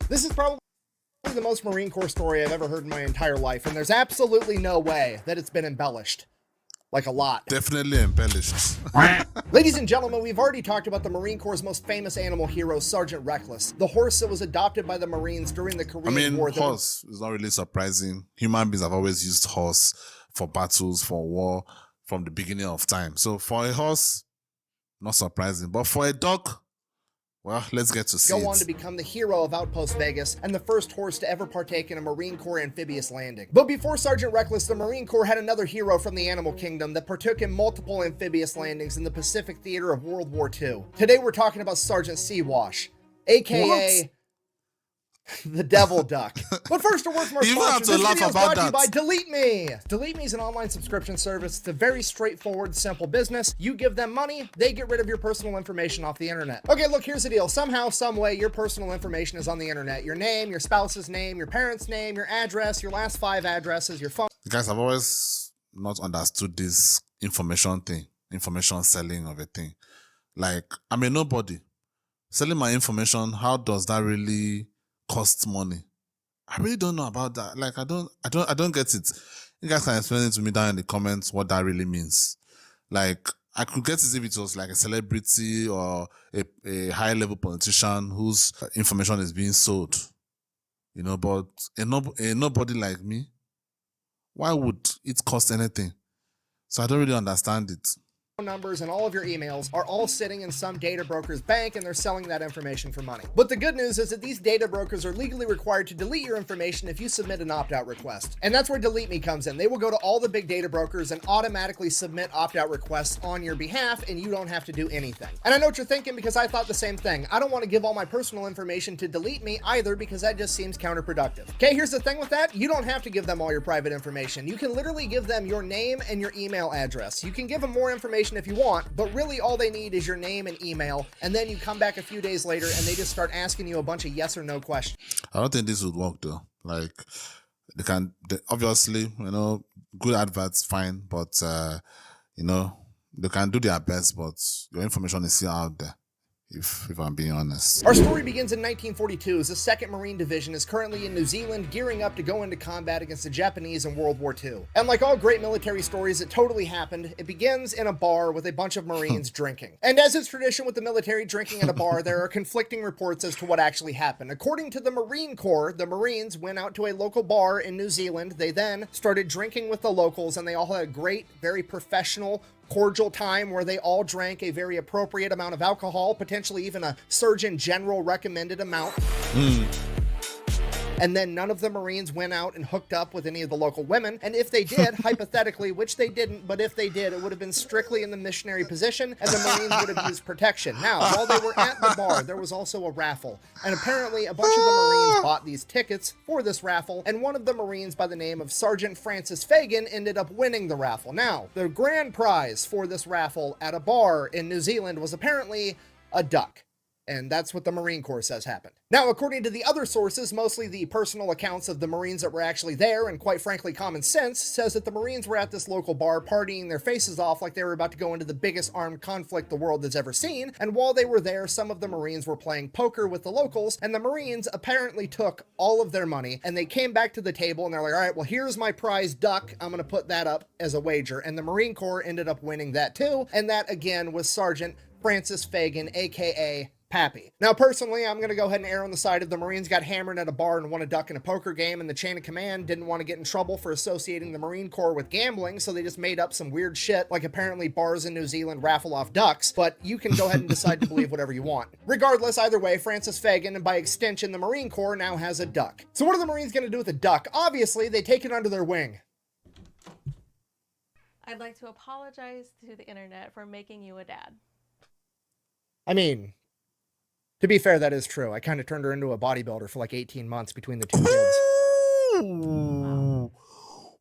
This is probably the most Marine Corps story I've ever heard in my entire life, and there's absolutely no way that it's been embellished. Like a lot. Definitely embellished. Ladies and gentlemen, we've already talked about the Marine Corps' most famous animal hero, Sergeant Reckless, the horse that was adopted by the Marines during the Korean War. Horse is not really surprising. Human beings have always used horse for battles, for war, from the beginning of time. So for a horse, not surprising. But for a dog, well, let's get to see it. Go on to become the hero of Outpost Vegas and the first horse to ever partake in a Marine Corps amphibious landing. But before Sergeant Reckless, the Marine Corps had another hero from the animal kingdom that partook in multiple amphibious landings in the Pacific theater of World War II. Today we're talking about Sergeant Seawash, aka the Devil Duck. But first, a word from our sponsor. This video is brought to you by Delete Me. Delete Me is an online subscription service. It's a very straightforward, simple business. You give them money, they get rid of your personal information off the internet. Okay, look, here's the deal. Somehow, some way, your personal information is on the internet. Your name, your spouse's name, your parents' name, your address, your last 5 addresses, your phone. Guys, I've always not understood this information thing, information selling of a thing. Like, I'm a nobody. Selling my information, how does that really cost money? I really don't know about that. Like, I don't get it. You guys can explain it to me down in the comments what that really means. Like, I could get it if it was like a celebrity or a high level politician whose information is being sold. You know, but a nobody like me, why would it cost anything? So I don't really understand it. Numbers and all of your emails are all sitting in some data broker's bank, and they're selling that information for money. But the good news is that these data brokers are legally required to delete your information if you submit an opt-out request. And that's where Delete Me comes in. They will go to all the big data brokers and automatically submit opt-out requests on your behalf, and you don't have to do anything. And I know what you're thinking, because I thought the same thing. I don't want to give all my personal information to Delete Me either, because that just seems counterproductive. Okay, here's the thing with that. You don't have to give them all your private information. You can literally give them your name and your email address. You can give them more information if you want, but really all they need is your name and email, and then you come back a few days later and they just start asking you a bunch of yes or no questions. I don't think this would work though. Like, they obviously, you know, good adverts, fine, but you know, they can do their best, but your information is still out there. If I'm being honest. Our story begins in 1942 as the 2nd Marine Division is currently in New Zealand gearing up to go into combat against the Japanese in World War II. And like all great military stories, it totally happened. It begins in a bar with a bunch of Marines drinking. And as is tradition with the military drinking at a bar, there are conflicting reports as to what actually happened. According to the Marine Corps, the Marines went out to a local bar in New Zealand. They then started drinking with the locals, and they all had a great, very professional, cordial time where they all drank a very appropriate amount of alcohol, potentially even a Surgeon General recommended amount. And then none of the Marines went out and hooked up with any of the local women. And if they did, hypothetically, which they didn't, but if they did, it would have been strictly in the missionary position, and the Marines would have used protection. Now, while they were at the bar, there was also a raffle. And apparently, a bunch of the Marines bought these tickets for this raffle, and one of the Marines by the name of Sergeant Francis Fagan ended up winning the raffle. Now, the grand prize for this raffle at a bar in New Zealand was apparently a duck. And that's what the Marine Corps says happened. Now, according to the other sources, mostly the personal accounts of the Marines that were actually there, and quite frankly, common sense, says that the Marines were at this local bar partying their faces off like they were about to go into the biggest armed conflict the world has ever seen. And while they were there, some of the Marines were playing poker with the locals, and the Marines apparently took all of their money, and they came back to the table, and they're like, all right, well, here's my prize duck. I'm going to put that up as a wager. And the Marine Corps ended up winning that too. And that, again, was Sergeant Francis Fagan, aka Pappy. Now, personally, I'm going to go ahead and err on the side of the Marines got hammered at a bar and won a duck in a poker game, and the chain of command didn't want to get in trouble for associating the Marine Corps with gambling, so they just made up some weird shit, like apparently bars in New Zealand raffle off ducks, but you can go ahead and decide to believe whatever you want. Regardless, either way, Francis Fagan, and by extension the Marine Corps, now has a duck. So what are the Marines going to do with a duck? Obviously, they take it under their wing. I'd like to apologize to the internet for making you a dad. I mean, to be fair, that is true. I kind of turned her into a bodybuilder for like 18 months between the two kids.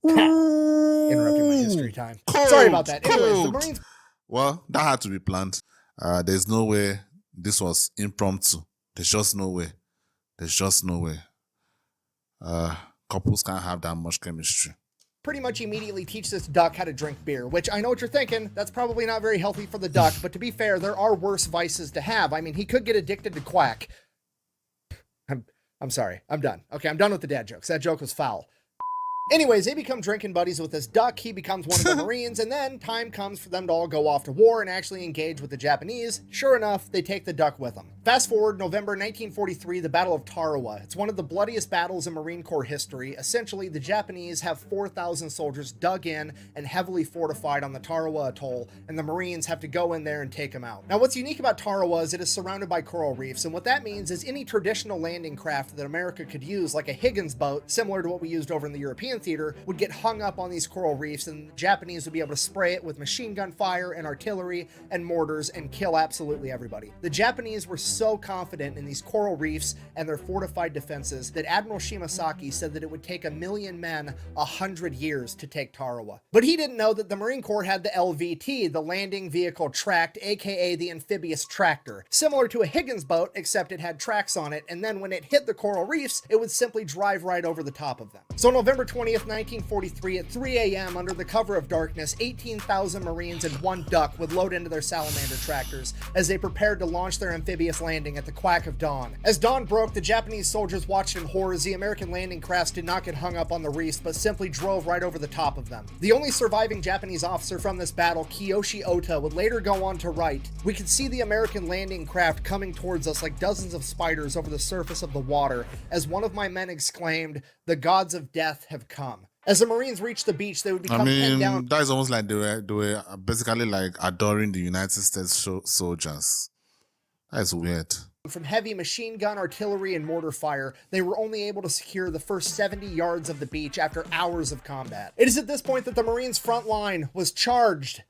Interrupting my history time. Sorry about that. Anyways, the Marines... Well, that had to be planned. There's no way this was impromptu. There's just no way. There's just no way. Couples can't have that much chemistry. Pretty much immediately teach this duck how to drink beer, which I know what you're thinking. That's probably not very healthy for the duck, but to be fair, there are worse vices to have. I mean, he could get addicted to quack. I'm sorry. I'm done. Okay, I'm done with the dad jokes. That joke was foul. Anyways, they become drinking buddies with this duck. He becomes one of the Marines, and then time comes for them to all go off to war and actually engage with the Japanese. Sure enough, they take the duck with them. Fast forward November 1943, the Battle of Tarawa. It's one of the bloodiest battles in Marine Corps history. Essentially, the Japanese have 4,000 soldiers dug in and heavily fortified on the Tarawa Atoll, and the Marines have to go in there and take them out. Now, what's unique about Tarawa is it is surrounded by coral reefs, and what that means is any traditional landing craft that America could use, like a Higgins boat, similar to what we used over in the European theater, would get hung up on these coral reefs, and the Japanese would be able to spray it with machine gun fire and artillery and mortars and kill absolutely everybody. The Japanese were so confident in these coral reefs and their fortified defenses that Admiral Shimasaki said that it would take 1,000,000 men 100 years to take Tarawa. But he didn't know that the Marine Corps had the LVT, the Landing Vehicle Tracked, aka the Amphibious Tractor. Similar to a Higgins boat, except it had tracks on it, and then when it hit the coral reefs, it would simply drive right over the top of them. So November 20th, 1943, at 3 a.m., under the cover of darkness, 18,000 Marines and one duck would load into their salamander tractors as they prepared to launch their amphibious landing at the quack of dawn. As dawn broke, the Japanese soldiers watched in horror as the American landing crafts did not get hung up on the reefs, but simply drove right over the top of them. The only surviving Japanese officer from this battle, Kiyoshi Ota, would later go on to write, "We could see the American landing craft coming towards us like dozens of spiders over the surface of the water, as one of my men exclaimed, 'The gods of death have come.'" As the Marines reached the beach, they would become pinned down. That is almost like they were basically like adoring the United States soldiers. That is weird. From heavy machine gun, artillery, and mortar fire, they were only able to secure the first 70 yards of the beach after hours of combat. It is at this point that the Marines' front line was charged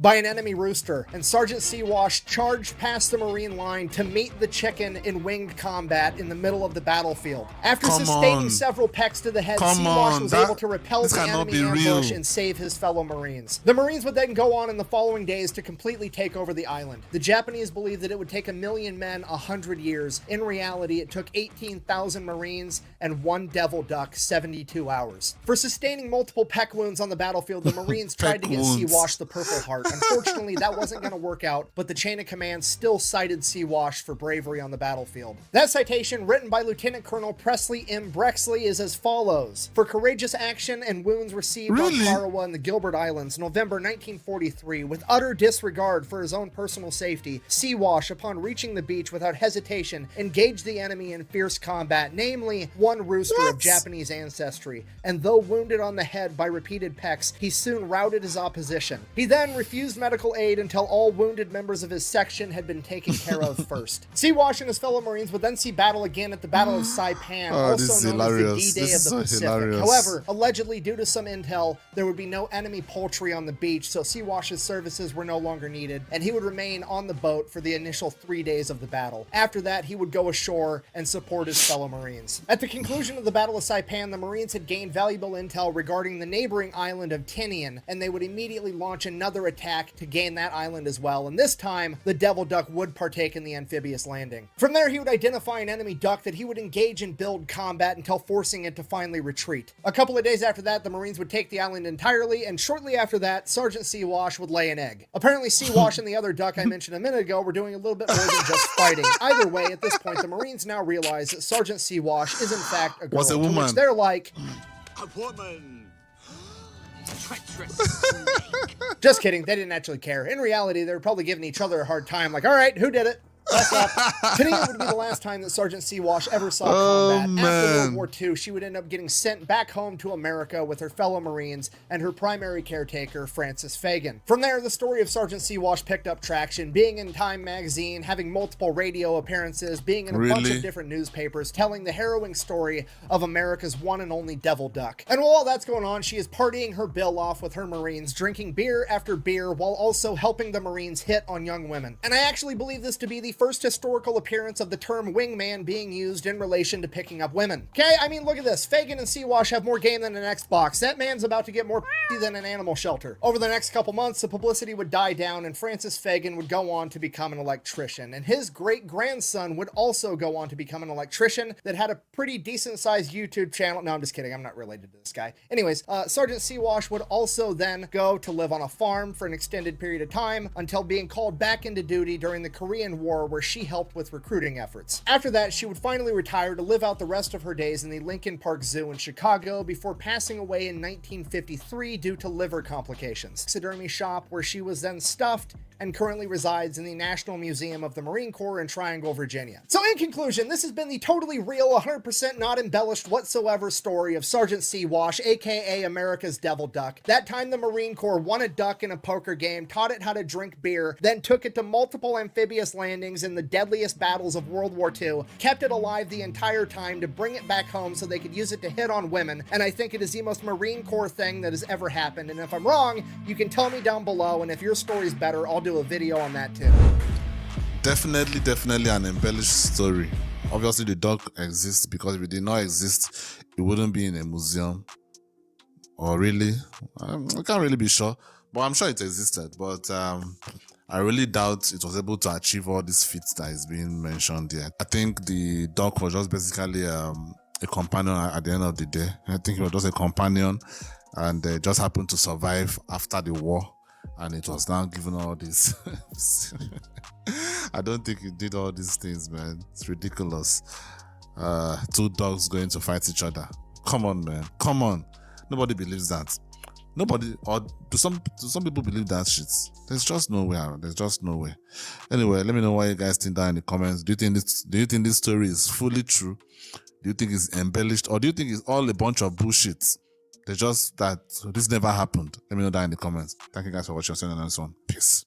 by an enemy rooster, and Sergeant Seawash charged past the Marine line to meet the chicken in winged combat in the middle of the battlefield. After sustaining several pecks to the head, Seawash was able to repel the enemy ambush and save his fellow Marines. The Marines would then go on in the following days to completely take over the island. The Japanese believed that it would take 1,000,000 men 100 years. In reality, it took 18,000 Marines and one devil duck 72 hours. For sustaining multiple peck wounds on the battlefield, the Marines tried to get Seawash the Purple Heart. Unfortunately, that wasn't going to work out, but the chain of command still cited Seawash for bravery on the battlefield. That citation, written by Lieutenant Colonel Presley M. Brexley, is as follows. For courageous action and wounds received on Tarawa and the Gilbert Islands, November 1943, with utter disregard for his own personal safety, Seawash, upon reaching the beach without hesitation, engaged the enemy in fierce combat, namely one rooster of Japanese ancestry, and though wounded on the head by repeated pecks, he soon routed his opposition. He then refused medical aid until all wounded members of his section had been taken care of first. Seawash and his fellow Marines would then see battle again at the Battle of Saipan, also known as the D-Day of the Pacific. However, allegedly due to some intel, there would be no enemy poultry on the beach, so Seawash's services were no longer needed, and he would remain on the boat for the initial 3 days of the battle. After that, he would go ashore and support his fellow Marines. At the conclusion of the Battle of Saipan, the Marines had gained valuable intel regarding the neighboring island of Tinian, and they would immediately launch another attack to gain that island as well, and this time, the Devil Duck would partake in the amphibious landing. From there, he would identify an enemy duck that he would engage in build combat until forcing it to finally retreat. A couple of days after that, the Marines would take the island entirely, and shortly after that, Sergeant Seawash would lay an egg. Apparently, Seawash and the other duck I mentioned a minute ago were doing a little bit more than just fighting. Either way, at this point, the Marines now realize that Sergeant Seawash is in fact a girl, Was a woman. to which they're like, A woman. Treacherous. just kidding, they didn't actually care. In reality, they were probably giving each other a hard time, like, all right, who did it? Today would be the last time that Sergeant Seawash ever saw combat. After World War II, she would end up getting sent back home to America with her fellow Marines and her primary caretaker, Francis Fagan. From there, the story of Sergeant Seawash picked up traction, being in Time magazine, having multiple radio appearances, being in a bunch of different newspapers, telling the harrowing story of America's one and only devil duck. And while all that's going on, she is partying her bill off with her Marines, drinking beer after beer, while also helping the Marines hit on young women. And I actually believe this to be the first historical appearance of the term wingman being used in relation to picking up women. Okay, I mean, look at this. Fagan and Seawash have more game than an Xbox. That man's about to get more than an animal shelter. Over the next couple months, the publicity would die down, and Francis Fagan would go on to become an electrician. And his great-grandson would also go on to become an electrician that had a pretty decent-sized YouTube channel. No, I'm just kidding. I'm not related to this guy. Anyways, Sergeant Seawash would also then go to live on a farm for an extended period of time until being called back into duty during the Korean War, Corps, where she helped with recruiting efforts. After that, she would finally retire to live out the rest of her days in the Lincoln Park Zoo in Chicago before passing away in 1953 due to liver complications. Taxidermy shop where she was then stuffed and currently resides in the National Museum of the Marine Corps in Triangle, Virginia. So in conclusion, this has been the totally real, 100% not embellished whatsoever story of Sergeant Seawash, aka America's Devil Duck. That time the Marine Corps won a duck in a poker game, taught it how to drink beer, then took it to multiple amphibious landings in the deadliest battles of World War II, kept it alive the entire time to bring it back home so they could use it to hit on women, and I think it is the most Marine Corps thing that has ever happened, and if I'm wrong, you can tell me down below, and if your story's better, I'll do a video on that too. Definitely an embellished story. Obviously, the dog exists because if it did not exist, it wouldn't be in a museum. Or really, I can't really be sure, but I'm sure it existed. But I really doubt it was able to achieve all these feats that is being mentioned here. I think the dog was just basically a companion at the end of the day. I think it was just a companion, and just happened to survive after the war. And it was now given all this. I don't think it did all these things, man. It's ridiculous. Two dogs going to fight each other. Come on, man. Come on. Nobody believes that. Nobody, or do some people believe that shit? There's just no way. There's just no way. Anyway, let me know what you guys think down in the comments. Do you think this story is fully true? Do you think it's embellished, or do you think it's all a bunch of bullshit? They're just that this never happened. Let me know down in the comments. Thank you guys for watching. I'll see you on the next one. Peace.